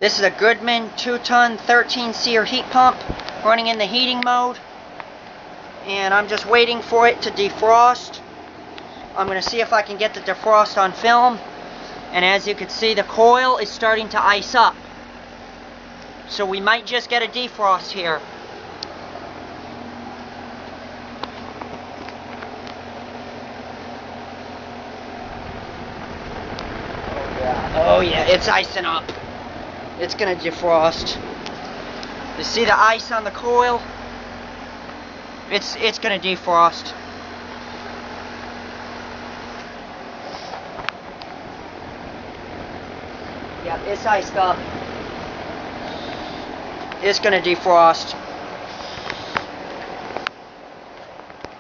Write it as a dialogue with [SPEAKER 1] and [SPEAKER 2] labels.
[SPEAKER 1] This is a Goodman 2-ton 13-seer heat pump running in the heating mode. And I'm just waiting for it to defrost. I'm going to see if I can get the defrost on film. And as you can see, the coil is starting to ice up. So we might just get a defrost here. Oh yeah, it's icing up. It's gonna defrost. You see the ice on the coil? It's gonna defrost. Yeah, it's iced up. It's gonna defrost.